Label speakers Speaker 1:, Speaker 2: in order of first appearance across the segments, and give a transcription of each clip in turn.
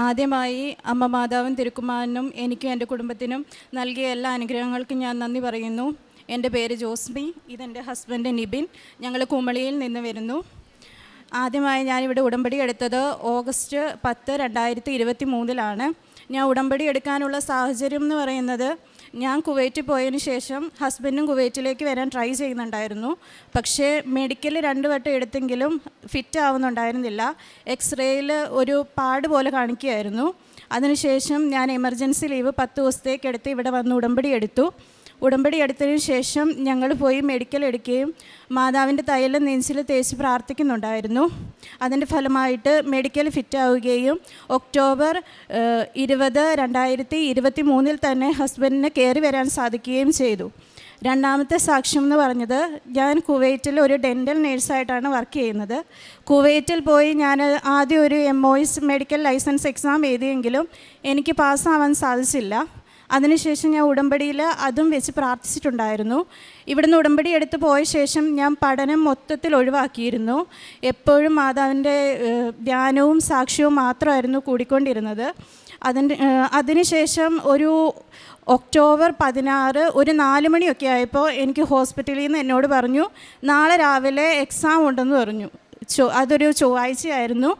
Speaker 1: ആദ്യമായി അമ്മ മാതാവും തിരുക്കുമാരനും എനിക്കും എൻ്റെ കുടുംബത്തിനും നൽകിയ എല്ലാ അനുഗ്രഹങ്ങൾക്കും ഞാൻ നന്ദി പറയുന്നു. എൻ്റെ പേര് ജോസ്മി, ഇതെൻ്റെ ഹസ്ബൻഡ് നിബിൻ. ഞങ്ങൾ കുമളിയിൽ നിന്ന് വരുന്നു. ആദ്യമായി ഞാനിവിടെ ഉടമ്പടി എടുത്തത് ഓഗസ്റ്റ് 10, 2023 ഞാൻ ഉടമ്പടി എടുക്കാനുള്ള സാഹചര്യം എന്ന് പറയുന്നത്, ഞാൻ കുവൈറ്റിൽ പോയതിന് ശേഷം ഹസ്ബൻഡും കുവൈറ്റിലേക്ക് വരാൻ ട്രൈ ചെയ്യുന്നുണ്ടായിരുന്നു. പക്ഷേ മെഡിക്കൽ 2 വട്ടം എടുത്തെങ്കിലും ഫിറ്റ് ആവുന്നുണ്ടായിരുന്നില്ല. എക്സ്റേയിൽ ഒരു പാട് പോലെ കാണിക്കുകയായിരുന്നു. അതിനുശേഷം ഞാൻ എമർജൻസി ലീവ് 10 ദിവസത്തേക്ക് എടുത്ത് ഇവിടെ വന്ന് ഉടമ്പടി എടുത്തു. ഉടമ്പടി എടുത്തതിന് ശേഷം ഞങ്ങൾ പോയി മെഡിക്കൽ എടുക്കുകയും മാതാവിൻ്റെ തൈലം നെഞ്ചിൽ തേച്ച് പ്രാർത്ഥിക്കുന്നുണ്ടായിരുന്നു. അതിൻ്റെ ഫലമായിട്ട് മെഡിക്കൽ ഫിറ്റ് ആവുകയും ഒക്ടോബർ 20, 2023 തന്നെ ഹസ്ബൻഡിന് കയറി വരാൻ സാധിക്കുകയും ചെയ്തു. രണ്ടാമത്തെ സാക്ഷ്യം എന്ന് പറഞ്ഞത്, ഞാൻ കുവൈറ്റിൽ ഒരു ഡെൻ്റൽ നേഴ്സായിട്ടാണ് വർക്ക് ചെയ്യുന്നത്. കുവൈറ്റിൽ പോയി ഞാൻ ആദ്യം ഒരു MOS മെഡിക്കൽ ലൈസൻസ് എക്സാം എഴുതിയെങ്കിലും എനിക്ക് പാസ്സാവാൻ സാധിച്ചില്ല. അതിനുശേഷം ഞാൻ ഉടമ്പടിയിൽ അതും വെച്ച് പ്രാർത്ഥിച്ചിട്ടുണ്ടായിരുന്നു. ഇവിടുന്ന് ഉടമ്പടി എടുത്ത് പോയ ശേഷം ഞാൻ പഠനം മൊത്തത്തിൽ ഒഴിവാക്കിയിരുന്നു. എപ്പോഴും മാതാവിൻ്റെ ധ്യാനവും സാക്ഷ്യവും മാത്രമായിരുന്നു കൂടിക്കൊണ്ടിരുന്നത്. അതിനുശേഷം ഒരു ഒക്ടോബർ 16 ഒരു 4 മണിയൊക്കെ ആയപ്പോൾ എനിക്ക് ഹോസ്പിറ്റലിൽ നിന്ന് എന്നോട് പറഞ്ഞു, നാളെ രാവിലെ എക്സാം ഉണ്ടെന്ന് പറഞ്ഞു. അതൊരു ചൊവ്വാഴ്ചയായിരുന്നു.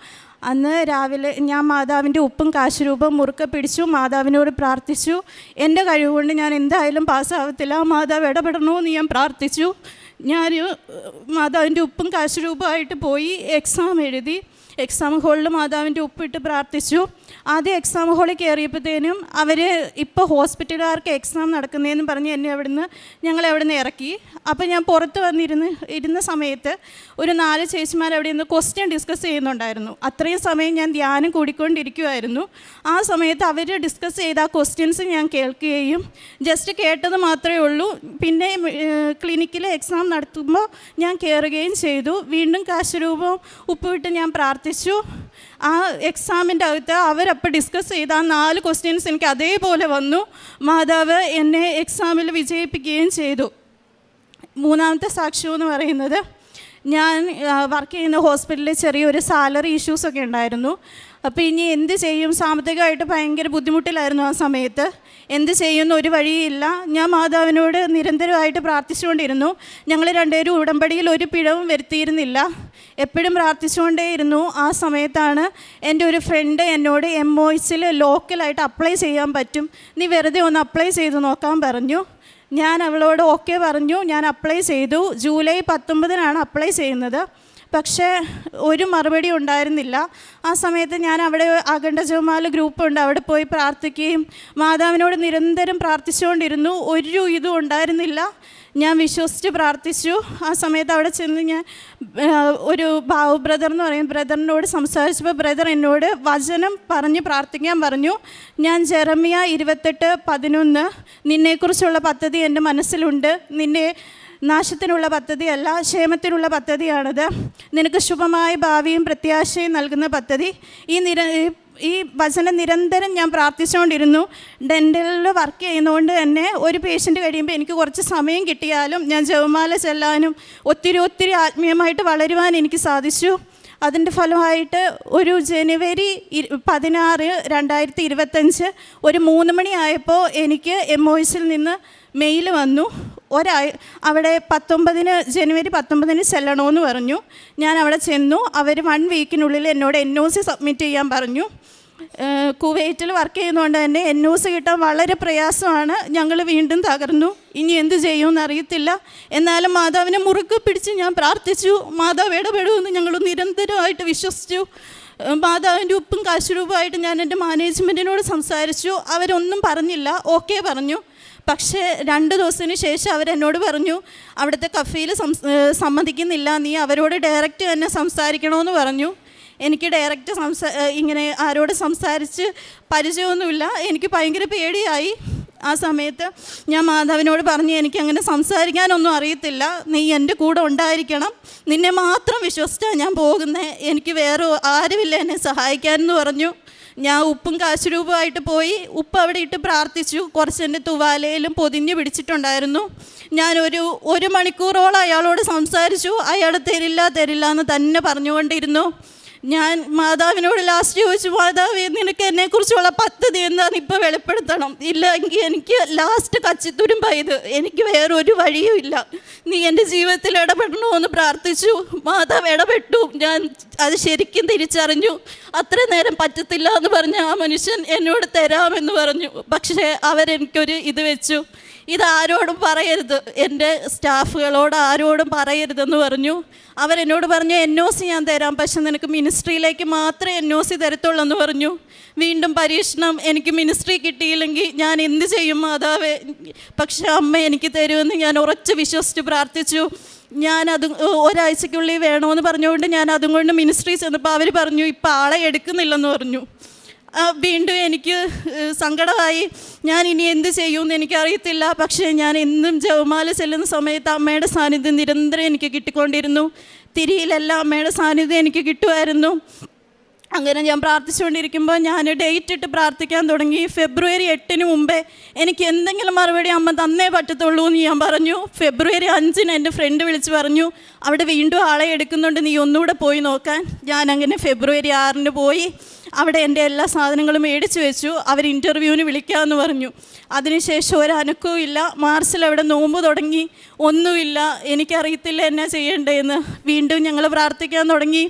Speaker 1: അന്ന് രാവിലെ ഞാൻ മാതാവിൻ്റെ ഉപ്പും കാശുരൂപം മുറുക്കെ പിടിച്ചു, മാതാവിനോട് പ്രാർത്ഥിച്ചു. എൻ്റെ കഴിവുകൊണ്ട് ഞാൻ എന്തായാലും പാസ്സാവത്തില്ല, മാതാവ് ഇടപെടണമെന്ന് ഞാൻ പ്രാർത്ഥിച്ചു. ഞാൻ മാതാവിൻ്റെ ഉപ്പും കാശുരൂപമായിട്ട് പോയി എക്സാം എഴുതി. എക്സാം ഹോളിൽ മാതാവിൻ്റെ ഉപ്പിട്ട് പ്രാർത്ഥിച്ചു. ആദ്യം എക്സാം ഹോളിൽ കയറിയപ്പോഴത്തേനും അവർ ഇപ്പോൾ ഹോസ്പിറ്റലുകാർക്ക് എക്സാം നടക്കുന്നതെന്ന് പറഞ്ഞ് ഞങ്ങളെ അവിടെ നിന്ന് ഇറക്കി. അപ്പോൾ ഞാൻ പുറത്ത് ഇരുന്ന സമയത്ത് ഒരു 4 ചേച്ചിമാർ അവിടെ നിന്ന് ക്വസ്റ്റ്യൻ ഡിസ്കസ് ചെയ്യുന്നുണ്ടായിരുന്നു. അത്രയും സമയം ഞാൻ ധ്യാനം കൂടിക്കൊണ്ടിരിക്കുമായിരുന്നു. ആ സമയത്ത് അവർ ഡിസ്കസ് ചെയ്ത ആ ക്വസ്റ്റ്യൻസ് ഞാൻ കേൾക്കുകയും ജസ്റ്റ് കേട്ടത് മാത്രമേ ഉള്ളൂ. പിന്നെ ക്ലിനിക്കിൽ എക്സാം നടത്തുമ്പോൾ ഞാൻ കയറുകയും ചെയ്തു. വീണ്ടും കാശുരൂപം ഉപ്പിട്ട് ഞാൻ പ്രാർത്ഥിച്ചു. ആ എക്സാമിൻ്റെ അകത്ത് അവരപ്പോൾ ഡിസ്കസ് ചെയ്ത ആ 4 ക്വസ്റ്റ്യൻസ് എനിക്ക് അതേപോലെ വന്നു. മാതാവ് എന്നെ എക്സാമിൽ വിജയിപ്പിക്കുകയും ചെയ്തു. മൂന്നാമത്തെ സാക്ഷ്യം എന്ന് പറയുന്നത്, ഞാൻ വർക്ക് ചെയ്യുന്ന ഹോസ്പിറ്റലിൽ ചെറിയൊരു സാലറി ഇഷ്യൂസൊക്കെ ഉണ്ടായിരുന്നു. അപ്പോൾ ഇനി എന്ത് ചെയ്യും, സാമ്പത്തികമായിട്ട് ഭയങ്കര ബുദ്ധിമുട്ടിലായിരുന്നു ആ സമയത്ത്. എന്ത് ചെയ്യുന്ന ഒരു വഴിയില്ല. ഞാൻ മാതാവിനോട് നിരന്തരമായിട്ട് പ്രാർത്ഥിച്ചുകൊണ്ടിരുന്നു. ഞങ്ങൾ രണ്ടുപേരും ഉടമ്പടിയിൽ ഒരു പിഴവും വരുത്തിയിരുന്നില്ല, എപ്പോഴും പ്രാർത്ഥിച്ചുകൊണ്ടേയിരുന്നു. ആ സമയത്താണ് എൻ്റെ ഒരു ഫ്രണ്ട് എന്നോട് MOSൽ ലോക്കലായിട്ട് അപ്ലൈ ചെയ്യാൻ പറ്റും, നീ വെറുതെ ഒന്ന് അപ്ലൈ ചെയ്ത് നോക്കാൻ പറഞ്ഞു. ഞാൻ അവളോട് ഓക്കെ പറഞ്ഞു. ഞാൻ അപ്ലൈ ചെയ്തു. ജൂലൈ 19 അപ്ലൈ ചെയ്യുന്നത്. പക്ഷേ ഒരു മറുപടി ഉണ്ടായിരുന്നില്ല. ആ സമയത്ത് ഞാൻ അവിടെ അഖണ്ഡ ജപമാല ഗ്രൂപ്പുണ്ട്, അവിടെ പോയി പ്രാർത്ഥിക്കുകയും മാതാവിനോട് നിരന്തരം പ്രാർത്ഥിച്ചുകൊണ്ടിരുന്നു. ഒരു ഇതും ഉണ്ടായിരുന്നില്ല. ഞാൻ വിശ്വസിച്ച് പ്രാർത്ഥിച്ചു. ആ സമയത്ത് അവിടെ ചെന്ന് ഞാൻ ഒരു ബാബു ബ്രദർ എന്ന് പറയും ബ്രദറിനോട് സംസാരിച്ചപ്പോൾ ബ്രദർ എന്നോട് വചനം പറഞ്ഞ് പ്രാർത്ഥിക്കാൻ പറഞ്ഞു. ഞാൻ ജെറമിയ 28:11 നിന്നെക്കുറിച്ചുള്ള പദ്ധതി എൻ്റെ മനസ്സിലുണ്ട്, നിന്നെ നാശത്തിനുള്ള പദ്ധതിയല്ല, ക്ഷേമത്തിനുള്ള പദ്ധതിയാണിത്, നിനക്ക് ശുഭമായ ഭാവിയും പ്രത്യാശയും നൽകുന്ന പദ്ധതി. ഈ വചനം നിരന്തരം ഞാൻ പ്രാർത്ഥിച്ചുകൊണ്ടിരുന്നു. ഡെൻ്റലിൽ വർക്ക് ചെയ്യുന്നതുകൊണ്ട് തന്നെ ഒരു പേഷ്യൻ്റ് കഴിയുമ്പോൾ എനിക്ക് കുറച്ച് സമയം കിട്ടിയാലും ഞാൻ ജപമാല ചെല്ലാനും ഒത്തിരി ആത്മീയമായിട്ട് വളരുവാൻ എനിക്ക് സാധിച്ചു. അതിൻ്റെ ഫലമായിട്ട് ഒരു ജനുവരി 16, 2025 ഒരു 3 മണിയായപ്പോൾ എനിക്ക് MOSൽ നിന്ന് മെയിൽ വന്നു. അവിടെ ജനുവരി 19 ചെല്ലണമെന്ന് പറഞ്ഞു. ഞാൻ അവിടെ ചെന്നു. അവർ 1 വീക്കിനുള്ളിൽ എന്നോട് NOC സബ്മിറ്റ് ചെയ്യാൻ പറഞ്ഞു. കുവൈറ്റിൽ വർക്ക് ചെയ്യുന്നതുകൊണ്ട് തന്നെ NOC കിട്ടാൻ വളരെ പ്രയാസമാണ്. ഞങ്ങൾ വീണ്ടും തകർന്നു. ഇനി എന്ത് ചെയ്യുമെന്ന് അറിയത്തില്ല. എന്നാലും മാതാവിനെ മുറുകെ പിടിച്ച് ഞാൻ പ്രാർത്ഥിച്ചു. മാതാവ് ഇടപെടുമെന്ന് ഞങ്ങൾ നിരന്തരമായിട്ട് വിശ്വസിച്ചു. മാതാവിൻ്റെ ഉപ്പും കാശുരൂപമായിട്ട് ഞാൻ എൻ്റെ മാനേജ്മെൻറ്റിനോട് സംസാരിച്ചു. അവരൊന്നും പറഞ്ഞില്ല, ഓക്കെ പറഞ്ഞു. പക്ഷേ 2 ദിവസത്തിന് ശേഷം അവരെന്നോട് പറഞ്ഞു, അവിടുത്തെ കഫയിൽ സമ്മതിക്കുന്നില്ല, നീ അവരോട് ഡയറക്റ്റ് തന്നെ സംസാരിക്കണമെന്ന് പറഞ്ഞു. എനിക്ക് ഡയറക്റ്റ് ഇങ്ങനെ ആരോട് സംസാരിച്ച് പരിചയമൊന്നുമില്ല. എനിക്ക് ഭയങ്കര പേടിയായി. ആ സമയത്ത് ഞാൻ മാതാവിനോട് പറഞ്ഞു, എനിക്കങ്ങനെ സംസാരിക്കാനൊന്നും അറിയത്തില്ല, നീ എൻ്റെ കൂടെ ഉണ്ടായിരിക്കണം, നിന്നെ മാത്രം വിശ്വസിച്ചാണ് ഞാൻ പോകുന്നത്, എനിക്ക് വേറെ ആരുമില്ല എന്നെ സഹായിക്കാനെന്ന് പറഞ്ഞു. ഞാൻ ഉപ്പും കാശുരൂപമായിട്ട് പോയി. ഉപ്പ് അവിടെ ഇട്ട് പ്രാർത്ഥിച്ചു. കുറച്ച് എൻ്റെ തുവാലയിലും പൊതിഞ്ഞ് പിടിച്ചിട്ടുണ്ടായിരുന്നു. ഞാൻ ഒരു മണിക്കൂറോളം അയാളോട് സംസാരിച്ചു. അയാൾ തരില്ല എന്ന് തന്നെ പറഞ്ഞുകൊണ്ടിരുന്നു. ഞാൻ മാതാവിനോട് ലാസ്റ്റ് ചോദിച്ചു, മാതാവ് നിനക്ക് എന്നെക്കുറിച്ചുള്ള പദ്ധതി എന്താണെന്ന് ഇപ്പോൾ വെളിപ്പെടുത്തണം, ഇല്ലെങ്കിൽ എനിക്ക് ലാസ്റ്റ് കച്ചിത്തുരുമ്പായത്, എനിക്ക് വേറൊരു വഴിയും ഇല്ല, നീ എൻ്റെ ജീവിതത്തിൽ ഇടപെടണമെന്ന് പ്രാർത്ഥിച്ചു. മാതാവ് ഇടപെട്ടു. ഞാൻ അത് ശരിക്കും തിരിച്ചറിഞ്ഞു. അത്ര നേരം പറ്റത്തില്ല എന്ന് പറഞ്ഞ ആ മനുഷ്യൻ എന്നോട് തരാമെന്ന് പറഞ്ഞു. പക്ഷേ അവരെനിക്കൊരു ഇത് വെച്ചു, ഇതാരോടും പറയരുത്, എൻ്റെ സ്റ്റാഫുകളോട് ആരോടും പറയരുതെന്ന് പറഞ്ഞു. അവരെന്നോട് പറഞ്ഞു NOC ഞാൻ തരാം, പക്ഷെ നിനക്ക് മിനിസ്ട്രിയിലേക്ക് മാത്രമേ NOC തരത്തുള്ളൂ എന്ന് പറഞ്ഞു. വീണ്ടും പരീക്ഷണം. എനിക്ക് മിനിസ്ട്രി കിട്ടിയില്ലെങ്കിൽ ഞാൻ എന്ത് ചെയ്യും മാതാവേ? പക്ഷെ അമ്മ എനിക്ക് തരുമെന്ന് ഞാൻ ഉറച്ച് വിശ്വസിച്ച് പ്രാർത്ഥിച്ചു. ഞാനത് ഒരാഴ്ചയ്ക്കുള്ളിൽ വേണമെന്ന് പറഞ്ഞുകൊണ്ട് ഞാൻ അതും കൊണ്ട് മിനിസ്ട്രി ചെന്നപ്പോൾ അവർ പറഞ്ഞു ഇപ്പം ആളെ എടുക്കുന്നില്ലെന്ന് പറഞ്ഞു. വീണ്ടും എനിക്ക് സങ്കടമായി. ഞാൻ ഇനി എന്ത് ചെയ്യുമെന്ന് എനിക്കറിയത്തില്ല. പക്ഷേ ഞാൻ എന്നും ജപമാല ചെല്ലുന്ന സമയത്ത് അമ്മയുടെ സാന്നിധ്യം നിരന്തരം എനിക്ക് കിട്ടിക്കൊണ്ടിരുന്നു. തിരിയിലെല്ലാം അമ്മയുടെ സാന്നിധ്യം എനിക്ക് കിട്ടുമായിരുന്നു. അങ്ങനെ ഞാൻ പ്രാർത്ഥിച്ചുകൊണ്ടിരിക്കുമ്പോൾ ഞാൻ ഡേറ്റ് ഇട്ട് പ്രാർത്ഥിക്കാൻ തുടങ്ങി. ഫെബ്രുവരി 8 മുമ്പേ എനിക്ക് എന്തെങ്കിലും മറുപടി അമ്മ തന്നേ പറ്റത്തുള്ളൂ എന്ന് ഞാൻ പറഞ്ഞു. ഫെബ്രുവരി 5 എൻ്റെ ഫ്രണ്ട് വിളിച്ച് പറഞ്ഞു അവിടെ വീണ്ടും ആളെ എടുക്കുന്നുണ്ട്, നീ ഒന്നുകൂടെ പോയി നോക്കാൻ. ഞാൻ അങ്ങനെ ഫെബ്രുവരി 6 പോയി. അവിടെ എൻ്റെ എല്ലാ സാധനങ്ങളും മേടിച്ച് വെച്ചു. അവർ ഇൻ്റർവ്യൂവിന് വിളിക്കാമെന്ന് പറഞ്ഞു. അതിനുശേഷം ഒരനക്കവും ഇല്ല. മാർച്ചിൽ അവിടെ നോമ്പ് തുടങ്ങി, ഒന്നുമില്ല. എനിക്കറിയത്തില്ല എന്നാ ചെയ്യേണ്ടതെന്ന്. വീണ്ടും ഞങ്ങൾ പ്രാർത്ഥിക്കാൻ തുടങ്ങി.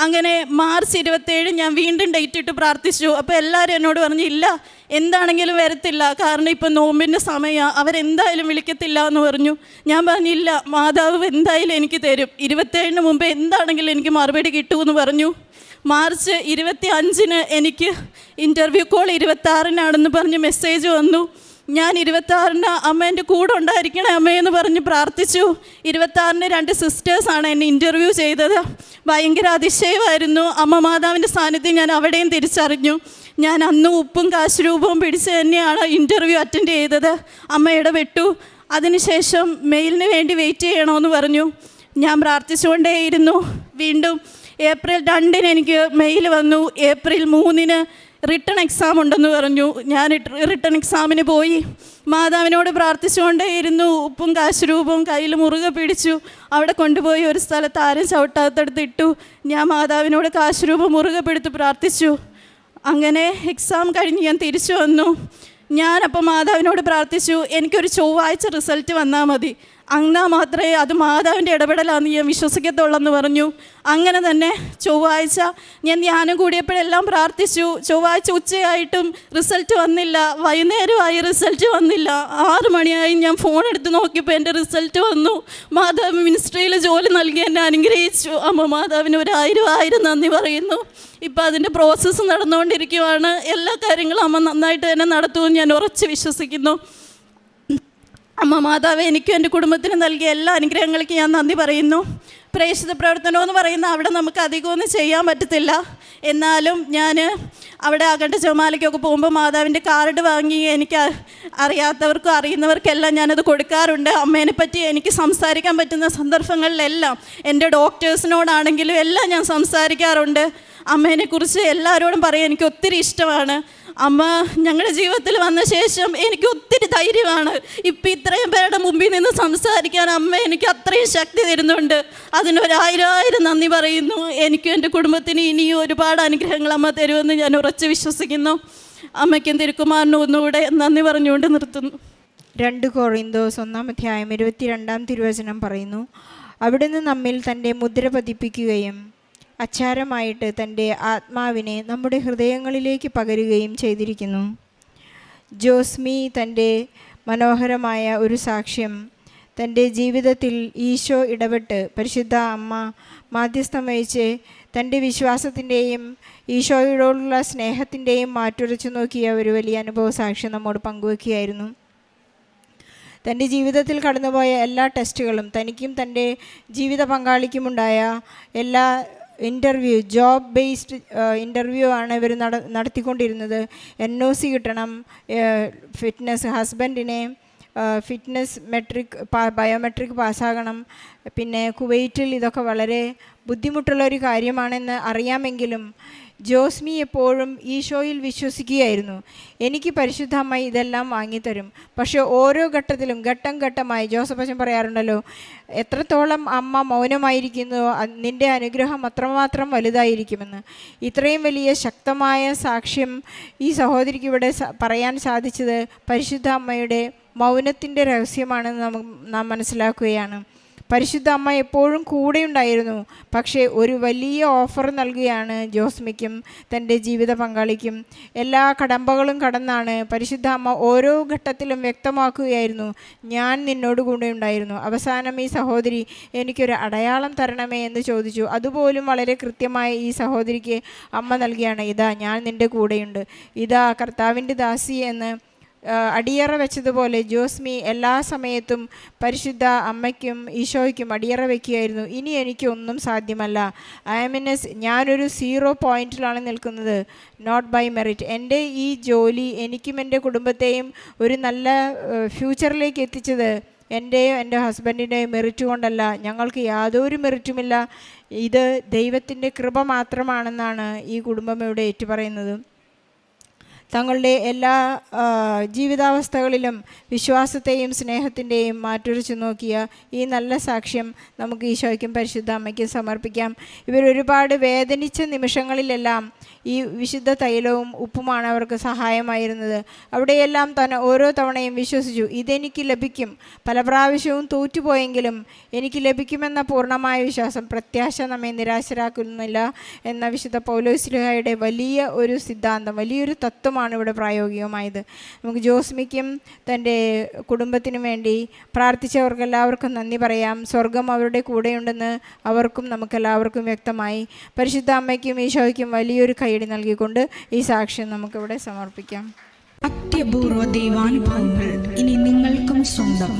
Speaker 1: അങ്ങനെ മാർച്ച് 27 ഞാൻ വീണ്ടും ഡേറ്റ് ഇട്ട് പ്രാർത്ഥിച്ചു. അപ്പോൾ എല്ലാവരും എന്നോട് പറഞ്ഞു ഇല്ല, എന്താണെങ്കിലും വരത്തില്ല, കാരണം ഇപ്പം നോമ്പിൻ്റെ സമയമാണ്, അവരെന്തായാലും വിളിക്കത്തില്ല എന്ന് പറഞ്ഞു. ഞാൻ പറഞ്ഞില്ല, മാതാവ് എന്തായാലും എനിക്ക് തരും, 27 മുമ്പ് എന്താണെങ്കിലും എനിക്ക് മറുപടി കിട്ടുമെന്ന് പറഞ്ഞു. മാർച്ച് 25 എനിക്ക് ഇൻ്റർവ്യൂ കോൾ 26 പറഞ്ഞ് മെസ്സേജ് വന്നു. ഞാൻ 26 അമ്മ എൻ്റെ കൂടെ ഉണ്ടായിരിക്കണേ അമ്മയെന്ന് പറഞ്ഞ് പ്രാർത്ഥിച്ചു. 26 2 സിസ്റ്റേഴ്സാണ് എന്നെ ഇൻ്റർവ്യൂ ചെയ്തത്. ഭയങ്കര അതിശയമായിരുന്നു. അമ്മ മാതാവിൻ്റെ സാന്നിധ്യം ഞാൻ അവിടെയും തിരിച്ചറിഞ്ഞു. ഞാൻ അന്ന് ഉപ്പും കാശുരൂപവും പിടിച്ച് തന്നെയാണ് ഇൻ്റർവ്യൂ അറ്റൻഡ് ചെയ്തത്. അമ്മ ഇടപെട്ടു. അതിനുശേഷം മെയിലിന് വേണ്ടി വെയിറ്റ് ചെയ്യണമെന്ന് പറഞ്ഞു. ഞാൻ പ്രാർത്ഥിച്ചുകൊണ്ടേയിരുന്നു. വീണ്ടും ഏപ്രിൽ 2 എനിക്ക് മെയിൽ വന്നു. ഏപ്രിൽ 3 റിട്ടൺ എക്സാം ഉണ്ടെന്ന് പറഞ്ഞു. ഞാൻ റിട്ടൺ എക്സാമിന് പോയി. മാതാവിനോട് പ്രാർത്ഥിച്ചുകൊണ്ടേയിരുന്നു. ഉപ്പും കാശുരൂപവും കയ്യിൽ മുറുകെ പിടിച്ചു. അവിടെ കൊണ്ടുപോയി ഒരു സ്ഥലത്ത് ആരും ചവിട്ടാത്തടുത്ത് ഇട്ടു. ഞാൻ മാതാവിനോട് കാശുരൂപം മുറുകെ പിടിച്ച് പ്രാർത്ഥിച്ചു. അങ്ങനെ എക്സാം കഴിഞ്ഞ് ഞാൻ തിരിച്ചു വന്നു. ഞാനപ്പോൾ മാതാവിനോട് പ്രാർത്ഥിച്ചു, എനിക്കൊരു ചൊവ്വാഴ്ച റിസൾട്ട് വന്നാൽ മതി, എന്നാൽ മാത്രമേ അത് മാതാവിൻ്റെ ഇടപെടലാണെന്ന് ഞാൻ വിശ്വസിക്കത്തുള്ളെന്ന് പറഞ്ഞു. അങ്ങനെ തന്നെ ചൊവ്വാഴ്ച ഞാൻ ധ്യാനം കൂടിയപ്പോഴെല്ലാം പ്രാർത്ഥിച്ചു. ചൊവ്വാഴ്ച ഉച്ചയായിട്ടും റിസൾട്ട് വന്നില്ല. വൈകുന്നേരമായി റിസൾട്ട് വന്നില്ല. 6 മണിയായി ഞാൻ ഫോൺ എടുത്ത് നോക്കിയപ്പോൾ എൻ്റെ റിസൾട്ട് വന്നു. മാതാവ് മിനിസ്ട്രിയിൽ ജോലി നൽകി എന്നെ അനുഗ്രഹിച്ചു. അമ്മ മാതാവിന് 1000 നന്ദി പറയുന്നു. ഇപ്പം അതിൻ്റെ പ്രോസസ്സ് നടന്നുകൊണ്ടിരിക്കുകയാണ്. എല്ലാ കാര്യങ്ങളും അമ്മ നന്നായിട്ട് തന്നെ നടത്തുമെന്ന് ഞാൻ ഉറച്ച് വിശ്വസിക്കുന്നു. അമ്മ മാതാവ് എനിക്കും എൻ്റെ കുടുംബത്തിനും നൽകിയ എല്ലാ അനുഗ്രഹങ്ങൾക്കും ഞാൻ നന്ദി പറയുന്നു. പ്രേക്ഷിത പ്രവർത്തനം എന്ന് പറയുന്ന അവിടെ നമുക്ക് അധികമൊന്നും ചെയ്യാൻ പറ്റത്തില്ല. എന്നാലും ഞാൻ അവിടെ അഖണ്ഡ ജപമാലയ്ക്കൊക്കെ പോകുമ്പോൾ മാതാവിൻ്റെ കാർഡ് വാങ്ങി എനിക്ക് അറിയാത്തവർക്കും അറിയുന്നവർക്കെല്ലാം ഞാനത് കൊടുക്കാറുണ്ട്. അമ്മേനെ പറ്റി എനിക്ക് സംസാരിക്കാൻ പറ്റുന്ന സന്ദർഭങ്ങളിലെല്ലാം എൻ്റെ ഡോക്ടേഴ്സിനോടാണെങ്കിലും എല്ലാം ഞാൻ സംസാരിക്കാറുണ്ട്. അമ്മേനെക്കുറിച്ച് എല്ലാവരോടും പറയാൻ എനിക്ക് ഒത്തിരി ഇഷ്ടമാണ്. അമ്മ ഞങ്ങളുടെ ജീവിതത്തിൽ വന്ന ശേഷം എനിക്ക് ഒത്തിരി ധൈര്യമാണ്. ഇപ്പം ഇത്രയും പേരുടെ മുമ്പിൽ നിന്ന് സംസാരിക്കാൻ അമ്മ എനിക്ക് അത്രയും ശക്തി തരുന്നുണ്ട്. അതിന് 1000 നന്ദി പറയുന്നു. എനിക്കും എൻ്റെ കുടുംബത്തിന് ഇനിയും ഒരുപാട് അനുഗ്രഹങ്ങൾ അമ്മ തരുമെന്ന് ഞാൻ ഉറച്ച് വിശ്വസിക്കുന്നു. അമ്മയ്ക്കും തിരുക്കുമാറിനും ഒന്നുകൂടെ നന്ദി പറഞ്ഞുകൊണ്ട് നിർത്തുന്നു.
Speaker 2: 2 കൊറിന്തോസ് 1:22 പറയുന്നു, അവിടുന്ന് നമ്മിൽ തൻ്റെ മുദ്ര പതിപ്പിക്കുകയും അച്ചാരമായിട്ട് തൻ്റെ ആത്മാവിനെ നമ്മുടെ ഹൃദയങ്ങളിലേക്ക് പകരുകയും ചെയ്തിരിക്കുന്നു. ജോസ്മി തൻ്റെ മനോഹരമായ ഒരു സാക്ഷ്യം, തൻ്റെ ജീവിതത്തിൽ ഈശോ ഇടപെട്ട് പരിശുദ്ധ അമ്മ മാധ്യസ്ഥം വഹിച്ച് തൻ്റെ വിശ്വാസത്തിൻ്റെയും ഈശോയോടുള്ള സ്നേഹത്തിൻ്റെയും മാറ്റുരച്ചു നോക്കിയ ഒരു വലിയ അനുഭവ സാക്ഷ്യം നമ്മോട് പങ്കുവെക്കുകയായിരുന്നു. തൻ്റെ ജീവിതത്തിൽ കടന്നുപോയ എല്ലാ ടെസ്റ്റുകളും തനിക്കും തൻ്റെ ജീവിത പങ്കാളിക്കുമുണ്ടായ എല്ലാ ജോബ് ബേസ്ഡ് ഇൻ്റർവ്യൂ ആണ് ഇവർ നടത്തിക്കൊണ്ടിരുന്നത്. NOC കിട്ടണം, ഫിറ്റ്നസ്, ഹസ്ബൻഡിനെ ഫിറ്റ്നസ് മെട്രിക് ബയോമെട്രിക് പാസ്സാകണം. പിന്നെ കുവൈറ്റിൽ ഇതൊക്കെ വളരെ ബുദ്ധിമുട്ടുള്ളൊരു കാര്യമാണെന്ന് അറിയാമെങ്കിലും ജോസ്മി എപ്പോഴും ഈശോയിൽ വിശ്വസിക്കുകയായിരുന്നു. എനിക്ക് പരിശുദ്ധ അമ്മ ഇതെല്ലാം വാങ്ങിത്തരും. പക്ഷേ ഓരോ ഘട്ടത്തിലും ഘട്ടം ഘട്ടമായി ജോസഫ് അച്ഛൻ പറയാറുണ്ടല്ലോ, എത്രത്തോളം അമ്മ മൗനമായിരിക്കുന്നുവോ നിൻ്റെ അനുഗ്രഹം അത്രമാത്രം വലുതായിരിക്കുമെന്ന്. ഇത്രയും വലിയ ശക്തമായ സാക്ഷ്യം ഈ സഹോദരിക്ക് ഇവിടെ പറയാൻ സാധിച്ചത് പരിശുദ്ധ അമ്മയുടെ മൗനത്തിൻ്റെ രഹസ്യമാണെന്ന് നാം മനസ്സിലാക്കുകയാണ്. പരിശുദ്ധ അമ്മ എപ്പോഴും കൂടെ ഉണ്ടായിരുന്നു. പക്ഷേ ഒരു വലിയ ഓഫർ നൽകുകയാണ് ജോസ്മിക്കും തൻ്റെ ജീവിത പങ്കാളിക്കും. എല്ലാ കടമ്പകളും കടന്നാണ് പരിശുദ്ധ അമ്മ ഓരോ ഘട്ടത്തിലും വ്യക്തമാക്കുകയായിരുന്നു, ഞാൻ നിന്നോട് കൂടെ ഉണ്ടായിരുന്നു. അവസാനം ഈ സഹോദരി എനിക്കൊരു അടയാളം തരണമേ എന്ന് ചോദിച്ചു. അതുപോലും വളരെ കൃത്യമായി ഈ സഹോദരിക്ക് അമ്മ നൽകിയാണ്, ഇതാ ഞാൻ നിൻ്റെ കൂടെയുണ്ട്, ഇതാ കർത്താവിൻ്റെ ദാസി എന്ന് അടിയറ വെച്ചതുപോലെ ജോസ്മി എല്ലാ സമയത്തും പരിശുദ്ധ അമ്മയ്ക്കും ഈശോയ്ക്കും അടിയറ വയ്ക്കുകയായിരുന്നു. ഇനി എനിക്കൊന്നും സാധ്യമല്ല, ഞാനൊരു 0 പോയിന്റിലാണ് നിൽക്കുന്നത്, നോട്ട് ബൈ മെറിറ്റ്. എൻ്റെ ഈ ജോലി എനിക്കും എൻ്റെ കുടുംബത്തെയും ഒരു നല്ല ഫ്യൂച്ചറിലേക്ക് എത്തിച്ചത് എൻ്റെയോ എൻ്റെ ഹസ്ബൻഡിൻ്റെയോ മെറിറ്റ് കൊണ്ടല്ല, ഞങ്ങൾക്ക് യാതൊരു മെറിറ്റുമില്ല, ഇത് ദൈവത്തിൻ്റെ കൃപ മാത്രമാണെന്നാണ് ഈ കുടുംബം ഇവിടെ ഏറ്റുപറയുന്നത്. തങ്ങളുടെ എല്ലാ ജീവിതാവസ്ഥകളിലും വിശ്വാസത്തെയും സ്നേഹത്തിൻ്റെയും മാറ്റുരച്ചു നോക്കിയ ഈ നല്ല സാക്ഷ്യം നമുക്ക് ഈശോയ്ക്കും പരിശുദ്ധ അമ്മയ്ക്കും സമർപ്പിക്കാം. ഇവരൊരുപാട് വേദനിച്ച നിമിഷങ്ങളിലെല്ലാം ഈ വിശുദ്ധ തൈലവും ഉപ്പുമാണ് അവർക്ക് സഹായമായിരുന്നത്. അവിടെയെല്ലാം തന്നെ ഓരോ തവണയും വിശ്വസിച്ചു, ഇതെനിക്ക് ലഭിക്കും. പല പ്രാവശ്യവും തോറ്റുപോയെങ്കിലും എനിക്ക് ലഭിക്കുമെന്ന പൂർണ്ണമായ വിശ്വാസം, പ്രത്യാശ നമ്മെ നിരാശരാക്കുന്നില്ല എന്ന വിശുദ്ധ പൗലോസ്ലീഹായുടെ വലിയ ഒരു സിദ്ധാന്തം, വലിയൊരു തത്വമാണ് ഇവിടെ പ്രായോഗികമായത്. നമുക്ക് ജോസ്മിക്കും തൻ്റെ കുടുംബത്തിനു വേണ്ടി പ്രാർത്ഥിച്ചവർക്കെല്ലാവർക്കും നന്ദി പറയാം. സ്വർഗം അവരുടെ കൂടെയുണ്ടെന്ന് അവർക്കും നമുക്കെല്ലാവർക്കും വ്യക്തമായി. പരിശുദ്ധ അമ്മയ്ക്കും ഈശോയ്ക്കും വലിയൊരു കൈയടി നൽകിക്കൊണ്ട് ഈ സാക്ഷ്യം നമുക്കിവിടെ സമർപ്പിക്കാം.
Speaker 3: അത്യപൂർവ ദൈവാനുഭവങ്ങൾ ഇനി നിങ്ങൾക്കും സ്വന്തം.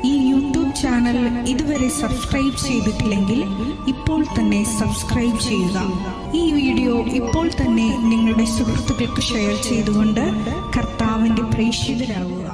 Speaker 3: ഈ യൂട്യൂബ് ചാനൽ ഇതുവരെ സബ്സ്ക്രൈബ് ചെയ്തിട്ടില്ലെങ്കിൽ ഇപ്പോൾ തന്നെ സബ്സ്ക്രൈബ് ചെയ്യുക. ഈ വീഡിയോ ഇപ്പോൾ തന്നെ നിങ്ങളുടെ സുഹൃത്തുക്കൾക്ക് ഷെയർ ചെയ്തുകൊണ്ട് കർത്താവിൻ്റെ പ്രേക്ഷിതരാകുക.